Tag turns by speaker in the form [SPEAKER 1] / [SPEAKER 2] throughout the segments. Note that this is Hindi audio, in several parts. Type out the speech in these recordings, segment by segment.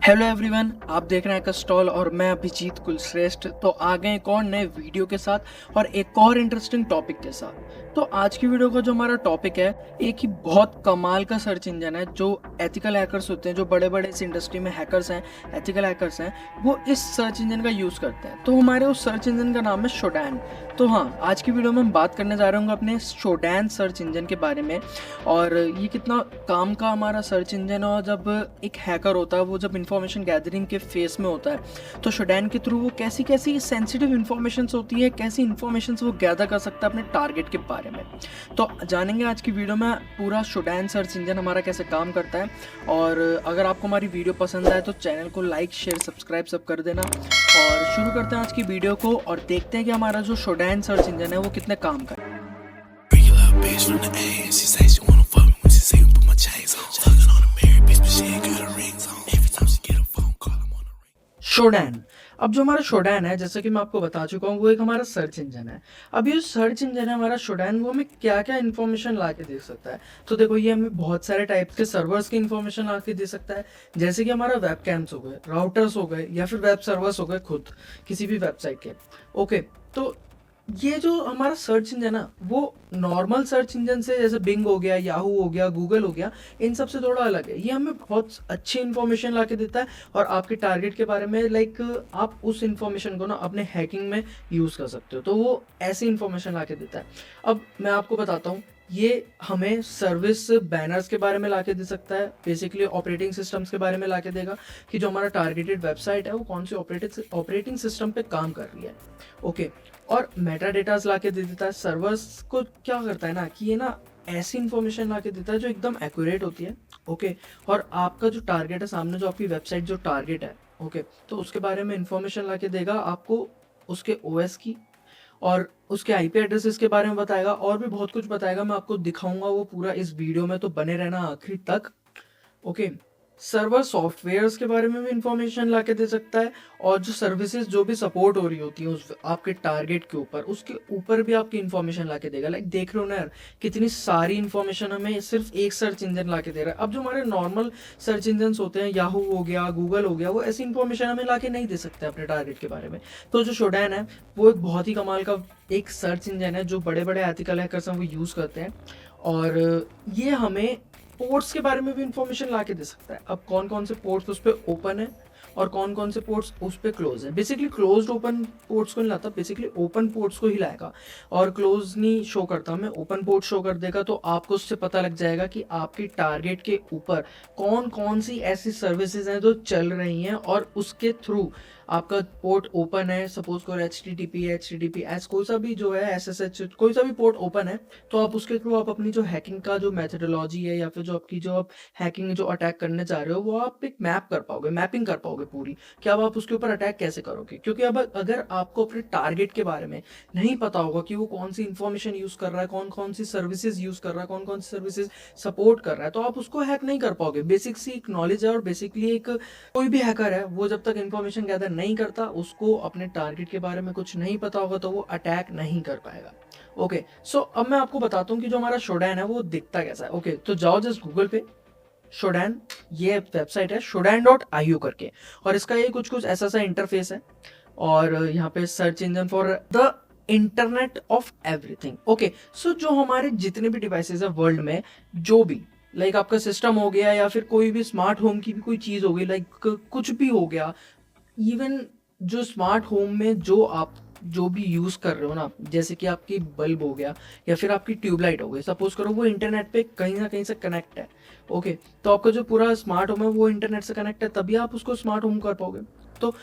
[SPEAKER 1] हेलो एवरीवन, आप देख रहे हैं का स्टॉल और मैं अभिजीत कुलश्रेष्ठ। तो आ गए एक और नए वीडियो के साथ और एक और इंटरेस्टिंग टॉपिक के साथ। तो आज की वीडियो का जो हमारा टॉपिक है, एक ही बहुत कमाल का सर्च इंजन है जो एथिकल हैकर्स होते हैं, जो बड़े बड़े इस इंडस्ट्री में हैकर्स हैं, एथिकल हैकर्स हैं, वो इस सर्च इंजन का यूज़ करते हैं। तो हमारे उस सर्च इंजन का नाम है शोडैन। तो हाँ, आज की वीडियो में हम बात करने जा रहे होंगे अपने शोडैन सर्च इंजन के बारे में। और ये कितना काम का हमारा सर्च इंजन है, और जब एक हैकर होता है वो जब इंफॉर्मेशन गैदरिंग के फेस में होता है तो शोडैन के थ्रू वो कैसी कैसी सेंसिटिव इन्फॉर्मेशन होती है, कैसी इन्फॉर्मेशन वो गैदर कर सकता है अपने टारगेट के बारे में। तो जानेंगे आज की वीडियो में पूरा शोडैन सर्च इंजन हमारा कैसे काम करता है। और अगर आपको हमारी वीडियो पसंद आए तो चैनल को लाइक शेयर सब्सक्राइब सब कर देना। और शुरू करते हैं आज की वीडियो को और देखते हैं कि हमारा जो शोडैन सर्च इंजन है वो कितने काम का है।
[SPEAKER 2] Bitch from the A, she say she wanna fuck me when she see me put my chains on. Talking on a married bitch, but she ain't got her rings on. Every time she get a phone call, I'm on a ring.
[SPEAKER 1] शोडैन। अब जो हमारा शोडैन है, जैसे कि मैं आपको बता चुका हूँ, वो एक हमारा सर्च इंजन है। अब ये सर्च इंजन है हमारा शोडैन, वो हमें क्या क्या इन्फॉर्मेशन ला के दे सकता है। तो देखो, ये हमें बहुत सारे टाइप के सर्वर्स की इन्फॉर्मेशन ला के दे सकता है, जैसे कि हमारा वेब कैम्स हो गए, राउटर्स हो गए, या फिर वेब सर्वर्स हो गए खुद किसी भी वेबसाइट के। ओके, तो ये जो हमारा सर्च इंजन है ना, वो नॉर्मल सर्च इंजन से, जैसे बिंग हो गया, याहू हो गया, गूगल हो गया, इन सब से थोड़ा अलग है। ये हमें बहुत अच्छी इन्फॉर्मेशन ला के देता है और आपके टारगेट के बारे में, लाइक आप उस इन्फॉर्मेशन को ना अपने हैकिंग में यूज़ कर सकते हो। तो वो ऐसी इन्फॉर्मेशन ला के देता है। अब मैं आपको बताता हूँ, ये हमें सर्विस बैनर्स के बारे में ला के दे सकता है, बेसिकली ऑपरेटिंग सिस्टम्स के बारे में ला के देगा कि जो हमारा टारगेटेड वेबसाइट है वो कौन सी ऑपरेटिंग सिस्टम पे काम कर रही है। ओके, और मेटा डेटास ला के दे देता है। सर्वर्स को क्या करता है ना कि ये ना ऐसी इन्फॉर्मेशन ला के देता है जो एकदम एक्यूरेट होती है। ओके, और आपका जो टारगेट है सामने, जो आपकी वेबसाइट जो टारगेट है, ओके, तो उसके बारे में इन्फॉर्मेशन ला के देगा आपको, उसके ओएस की और उसके आईपी एड्रेसेस के बारे में बताएगा, और भी बहुत कुछ बताएगा। मैं आपको दिखाऊंगा वो पूरा इस वीडियो में, तो बने रहना आखिरी तक। ओके, सर्वर सॉफ्टवेयर्स के बारे में भी इंफॉर्मेशन ला के दे सकता है, और जो सर्विसेज जो भी सपोर्ट हो रही होती है उस आपके टारगेट के ऊपर, उसके ऊपर भी आपकी इंफॉर्मेशन ला के देगा। लाइक देख रहे हो ना यार, कितनी सारी इंफॉर्मेशन हमें सिर्फ एक सर्च इंजन ला के दे रहा है। अब जो हमारे नॉर्मल सर्च इंजन होते हैं, याहू हो गया, गूगल हो गया, वो ऐसी इंफॉर्मेशन हमें ला के नहीं दे सकते अपने टारगेट के बारे में। तो जो शोडैन है वो एक बहुत ही कमाल का एक सर्च इंजन है जो बड़े बड़े एथिकल हैकर्स हैं वो यूज़ करते हैं। और ये हमें पोर्ट्स के बारे में भी इंफॉर्मेशन ला के दे सकता है। अब कौन कौन से पोर्ट्स उस पर ओपन है और कौन कौन से पोर्ट्स उस पर क्लोज है। बेसिकली क्लोज्ड ओपन पोर्ट्स को नहीं लाता, बेसिकली ओपन पोर्ट्स को ही लाएगा, और क्लोज नहीं शो करता हमें, ओपन पोर्ट शो कर देगा। तो आपको उससे पता लग जाएगा कि आपकी टारगेट के ऊपर कौन कौन सी ऐसी सर्विसेज हैं जो चल रही हैं, और उसके थ्रू आपका पोर्ट ओपन है। सपोज करो HTTPS कोई सा भी जो है, SSH कोई सा भी पोर्ट ओपन है, तो आप उसके थ्रू आप अपनी जो हैकिंग का जो मेथडोलॉजी है, या फिर जो आपकी जो आप हैकिंग जो अटैक करने जा रहे हो, वो आप एक मैप कर पाओगे, मैपिंग कर पाओगे पूरी, कि अब आप उसके ऊपर अटैक कैसे करोगे। क्योंकि अब अगर आपको अपने टारगेट के बारे में नहीं पता होगा कि वो कौन सी इंफॉर्मेशन यूज़ कर रहा है, कौन कौन सी सर्विसेज यूज़ कर रहा है, कौन कौन सी सर्विसेज सपोर्ट कर रहा है, तो आप उसको हैक नहीं कर पाओगे। बेसिक सी एक नॉलेज है, और बेसिकली एक कोई भी हैकर है वो जब तक इंफॉर्मेशन गैदर नहीं करता, उसको अपने टारगेट के बारे में कुछ नहीं पता होगा, तो वो अटैक नहीं कर पाएगा। ओके, सो अब मैं आपको बताता हूँ कि जो हमारा शोडैन है वो दिखता कैसा है। ओके, तो जाओ जस्ट गूगल पे, शोडैन, ये वेबसाइट है shodan.io करके, और इसका ये कुछ ऐसा सा इंटरफेस है। और यहाँ पे search engine for the internet of everything. Okay, so जो हमारे जितने भी डिवाइसेस है वर्ल्ड में, जो भी लाइक आपका सिस्टम हो गया, या फिर कोई भी स्मार्ट होम की भी कोई चीज़ हो गई, लाइक कुछ भी हो गया, इवन जो स्मार्ट होम में जो आप जो भी यूज़ कर रहे हो ना, जैसे कि आपकी बल्ब हो गया या फिर आपकी ट्यूबलाइट हो गई, सपोज करो वो इंटरनेट पे कहीं ना कहीं से कनेक्ट है। ओके, तो आपका जो पूरा स्मार्ट होम है वो इंटरनेट से कनेक्ट है, तभी आप उसको स्मार्ट होम कर पाओगे। तो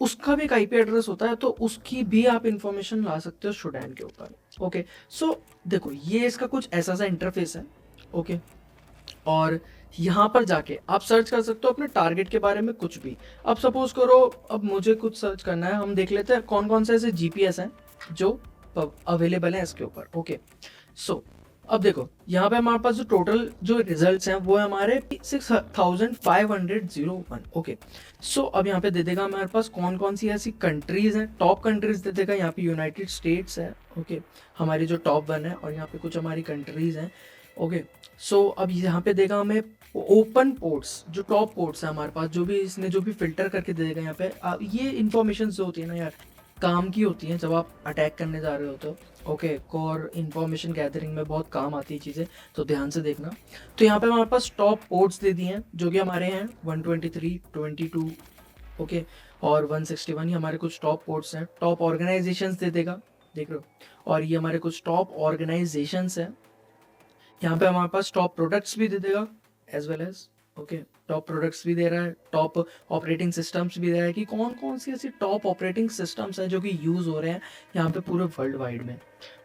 [SPEAKER 1] उसका भी एक आईपी एड्रेस होता है, तो उसकी भी आप इंफॉर्मेशन ला सकते हो शोडैन के ऊपर। ओके, सो देखो, ये इसका कुछ ऐसा सा इंटरफेस है। ओके, और यहाँ पर जाके आप सर्च कर सकते हो अपने टारगेट के बारे में कुछ भी। अब सपोज करो, अब मुझे कुछ सर्च करना है, हम देख लेते हैं कौन कौन से ऐसे जीपीएस हैं जो अवेलेबल हैं इसके ऊपर। ओके, सो अब देखो, यहाँ पे हमारे पास जो टोटल जो रिजल्ट्स हैं वो है हमारे 6501। ओके, सो अब यहाँ पे दे देगा हमारे पास कौन कौन सी ऐसी कंट्रीज हैं, टॉप कंट्रीज दे देगा। यहाँ पे यूनाइटेड स्टेट्स है, ओके, हमारी जो टॉप 1 है, और यहाँ पे कुछ हमारी कंट्रीज हैं। ओके, सो अब यहाँ पे देगा हमें ओपन पोर्ट्स, जो टॉप पोर्ट्स है हमारे पास, जो भी इसने जो भी फिल्टर करके दे देगा यहाँ पे। ये इन्फॉर्मेशन जो होती है ना यार, काम की होती हैं जब आप अटैक करने जा रहे होते हो। ओके, कोर इन्फॉर्मेशन गैदरिंग में बहुत काम आती है चीज़ें, तो ध्यान से देखना। तो यहाँ पे हमारे पास टॉप पोर्ट्स दे दिए हैं जो कि हमारे हैं 123, 22, ओके, और 161। ये हमारे कुछ टॉप पोर्ट्स हैं। टॉप ऑर्गेनाइजेशंस दे देगा, देख रहे हो, और ये हमारे कुछ टॉप ऑर्गेनाइजेशंस हैं। यहाँ पे हमारे पास टॉप प्रोडक्ट्स भी दे देगा as well as, okay, top products भी दे रहा है, टॉप ऑपरेटिंग सिस्टम्स भी दे रहा है कि कौन कौन सी ऐसी टॉप ऑपरेटिंग सिस्टम्स हैं जो कि यूज़ हो रहे हैं यहाँ पे पूरे वर्ल्ड वाइड में।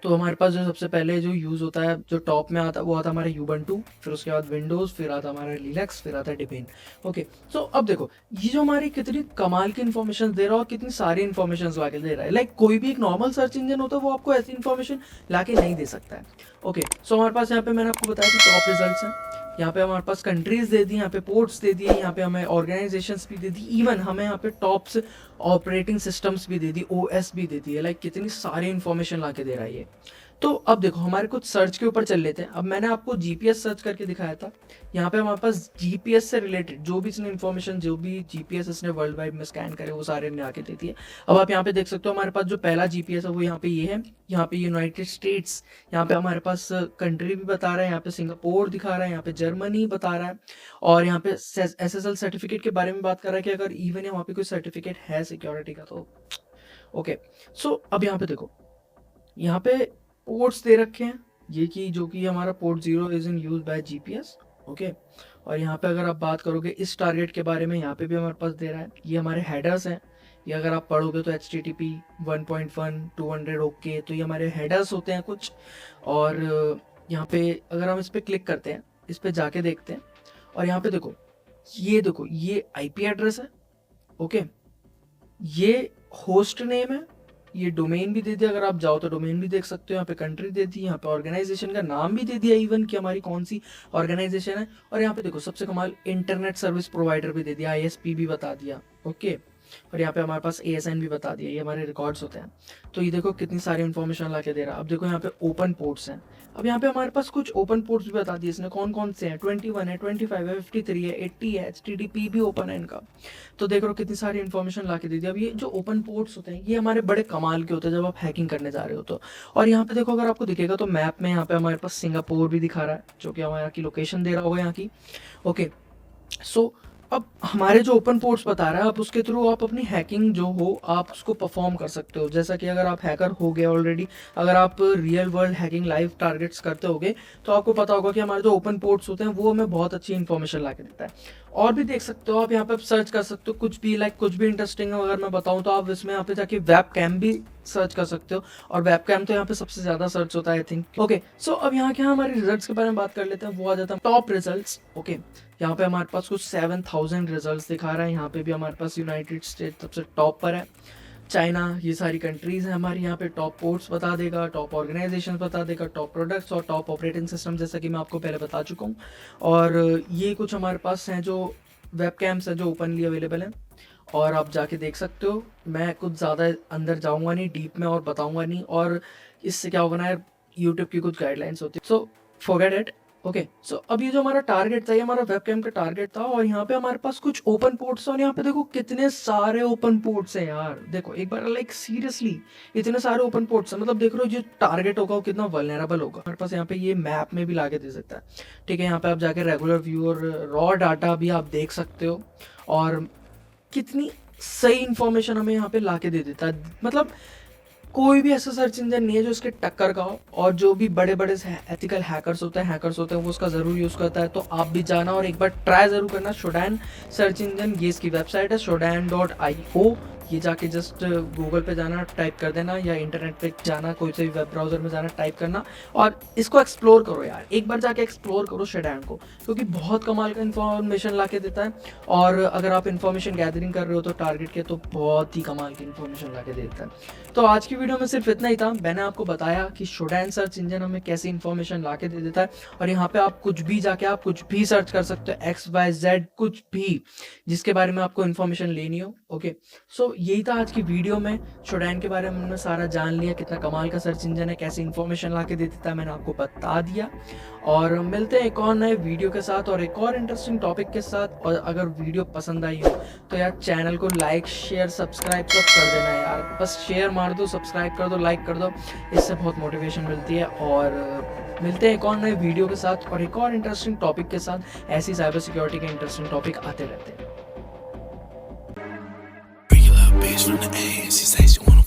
[SPEAKER 1] तो हमारे पास जो सबसे पहले जो यूज़ होता है, जो टॉप में आता है, वो आता है हमारा यूबंटू, फिर उसके बाद विंडोज़, फिर आता है हमारा लिनक्स, फिर आता है डिबिन। ओके, सो अब देखो ये जो हमारी कितनी कमाल की इन्फॉर्मेशन दे रहा है और कितनी सारी इन्फॉर्मेशन ला के दे रहा है। लाइक कोई भी एक नॉर्मल सर्च इंजन होता है वो आपको ऐसी इन्फॉर्मेशन ला के नहीं दे सकता है। ओके, सो हमारे पास यहाँ पे मैंने आपको बताया कि टॉप रिजल्ट्स हैं। यहाँ पे हमारे पास कंट्रीज दे दी, यहाँ पे पोर्ट्स दे दिए, यहाँ पे हमें ऑर्गेनाइजेशंस भी दे दी, इवन हमें यहाँ पे टॉप्स ऑपरेटिंग सिस्टम्स भी दे दी, ओएस भी दे दी है। लाइक कितनी सारी इन्फॉर्मेशन ला के दे रहा है ये। तो अब देखो हमारे कुछ सर्च के ऊपर चल लेते हैं। अब मैंने आपको जीपीएस सर्च करके दिखाया था, यहाँ पे हमारे पास जीपीएस से रिलेटेड जो भी इसने इन्फॉर्मेशन, जो भी जीपीएस इसने वर्ल्ड वाइड में स्कैन करे, वो सारे ने आके देती है। अब आप यहाँ पे देख सकते हो हमारे पास जो पहला जीपीएस है वो यहाँ पे ये है, यहाँ पे यूनाइटेड स्टेट्स, यहाँ पे हमारे पास कंट्री भी बता रहा है, यहाँ पे सिंगापुर दिखा रहा है, यहाँ पे जर्मनी बता रहा है, और यहाँ पे एसएसएल सर्टिफिकेट के बारे में बात कर रहा है कि अगर इवन वहाँ पे कोई सर्टिफिकेट है सिक्योरिटी का तो। ओके, सो अब यहाँ पे देखो, यहाँ पे पोर्ट्स दे रखे हैं ये कि जो कि हमारा port 0 is in use by GPS. Okay, और यहाँ पे अगर आप बात करोगे इस टारगेट के बारे में, यहाँ पे भी हमारे पास दे रहा है, ये हमारे हेडर्स हैं। ये अगर आप पढ़ोगे तो HTTP 1.1 200 ओके, तो ये हमारे हेडर्स होते हैं कुछ। और यहाँ पे अगर हम इस पर क्लिक करते हैं, इस पर जाके देखते हैं, और यहाँ पे देखो ये IP एड्रेस है। ओके, ये होस्ट नेम है, ये डोमेन भी दे दिया, अगर आप जाओ तो डोमेन भी देख सकते हो। यहाँ पे कंट्री दे दी, यहाँ पे ऑर्गेनाइजेशन का नाम भी दे दिया इवन कि हमारी कौन सी ऑर्गेनाइजेशन है। और यहाँ पे देखो सबसे कमाल इंटरनेट सर्विस प्रोवाइडर भी दे दिया, ISP भी बता दिया। ओके, और यहाँ पे हमारे पास ASN भी बता दिया, ये हमारे रिकॉर्ड्स होते हैं। तो ये देखो कितनी सारी इन्फॉर्मेशन ला के दे रहा है। अब देखो यहाँ पे ओपन पोर्ट्स हैं। अब यहाँ पे हमारे पास कुछ ओपन पोर्ट्स भी बता दिए इसने, कौन कौन से हैं, 21 है, 25 है, 53 है, 80 है, HTTP भी ओपन है इनका। तो देख लो कितनी सारी इन्फॉर्मेशन ला के दे दी। अब ये जो ओपन पोर्ट्स होते हैं ये हमारे बड़े कमाल के होते हैं जब आप हैकिंग करने जा रहे हो तो। और यहाँ पे देखो अगर आपको दिखेगा तो मैप में यहाँ पे हमारे पास सिंगापुर भी दिखा रहा है, जो कि हमारे यहाँ की लोकेशन दे रहा होगा यहाँ की। ओके, सो अब हमारे जो ओपन पोर्ट्स बता रहा है, अब उसके थ्रू आप अपनी हैकिंग जो हो आप उसको परफॉर्म कर सकते हो। जैसा कि अगर आप हैकर हो गए ऑलरेडी, अगर आप real world hacking live targets करते होगे तो आपको पता होगा कि हमारे जो ओपन पोर्ट्स होते हैं वो हमें बहुत अच्छी इन्फॉर्मेशन ला के देता है। और भी देख सकते हो आप, यहाँ पे सर्च कर सकते हो कुछ भी, लाइक कुछ भी इंटरेस्टिंग अगर मैं बताऊँ तो आप इसमें यहाँ पे जाके वेब कैम भी सर्च कर सकते हो, और वेब कैम तो यहाँ पे सबसे ज़्यादा सर्च होता है आई थिंक। ओके, सो अब यहाँ के हमारे रिजल्ट्स के बारे में बात कर लेते हैं। वो आ जाता है टॉप रिजल्ट्स। ओके, यहाँ पे हमारे पास कुछ 7000 रिजल्ट्स दिखा रहा है। यहाँ पे भी हमारे पास यूनाइटेड स्टेट सबसे टॉप पर है, चाइना, ये सारी कंट्रीज़ हैं हमारी। यहाँ पे टॉप पोर्ट्स बता देगा, टॉप ऑर्गेनाइजेशन बता देगा, टॉप प्रोडक्ट्स और टॉप ऑपरेटिंग सिस्टम, जैसा कि मैं आपको पहले बता चुका हूँ। और ये कुछ हमारे पास हैं जो वेब कैम्स हैं जो ओपनली अवेलेबल हैं, और आप जाके देख सकते हो। मैं कुछ ज़्यादा अंदर जाऊँगा नहीं डीप में और बताऊँगा नहीं, और इससे क्या होगा ना यार, यूट्यूब की कुछ गाइडलाइंस होती है, सो फॉरगेट इट। ओके, सो अब ये जो हमारा टारगेट था, ये हमारा वेब कैम का टारगेट था, और यहाँ पे हमारे पास कुछ ओपन पोर्ट्स और यहाँ पे देखो कितने सारे ओपन पोर्ट्स हैं यार। देखो एक बार, लाइक सीरियसली इतने सारे ओपन पोर्ट्स हैं, मतलब देख रहे हो जो टारगेट होगा वो कितना वल्नरेबल होगा। हमारे पास यहाँ पे ये मैप में भी लाके दे सकता है, ठीक है। यहाँ पे आप जाके रेगुलर व्यू और रॉ डाटा भी आप देख सकते हो, और कितनी सही इन्फॉर्मेशन हमें यहाँ पे लाके दे देता है। मतलब कोई भी ऐसा सर्च इंजन नहीं है जो इसके टक्कर का हो, और जो भी बड़े बड़े एथिकल हैकर्स होते हैं वो उसका ज़रूर यूज़ करता है। तो आप भी जाना और एक बार ट्राई ज़रूर करना शोडैन सर्च इंजन। ये इसकी वेबसाइट है shodan.io। ये जाके जस्ट गूगल पे जाना, टाइप कर देना, या इंटरनेट पे जाना, कोई से भी वेब ब्राउज़र में जाना, टाइप करना, और इसको एक्सप्लोर करो यार। एक बार जाके एक्सप्लोर करो शोडैन को, क्योंकि बहुत कमाल का इन्फॉर्मेशन ला के देता है। और अगर आप इन्फॉर्मेशन गैदरिंग कर रहे हो तो टारगेट के, तो बहुत ही कमाल की इन्फॉर्मेशन ला के देता है। तो आज की वीडियो में सिर्फ इतना ही था। मैंने आपको बताया कि शोडैन सर्च इंजन हमें कैसी इन्फॉर्मेशन ला के दे देता है, और यहाँ पे आप कुछ भी जाके आप कुछ भी सर्च कर सकते हो, XYZ कुछ भी जिसके बारे में आपको इन्फॉर्मेशन लेनी हो। ओके, सो यही था आज की वीडियो में। शोडाइन के बारे में हमने सारा जान लिया, कितना कमाल का सर्च इंजन है, कैसे इन्फॉर्मेशन ला के दे देता है, मैंने आपको बता दिया। और मिलते हैं एक और नए वीडियो के साथ और एक और इंटरेस्टिंग टॉपिक के साथ। और अगर वीडियो पसंद आई हो तो यार चैनल को लाइक शेयर सब्सक्राइब तो कर देना यार, बस शेयर मार दो, सब्सक्राइब कर दो, लाइक कर दो, इससे बहुत मोटिवेशन मिलती है। और मिलते हैं एक और नए वीडियो के साथ और एक और इंटरेस्टिंग टॉपिक के साथ। ऐसी साइबर सिक्योरिटी के इंटरेस्टिंग टॉपिक आते रहते हैं।
[SPEAKER 2] Regular bitch from the A, and she say she wanna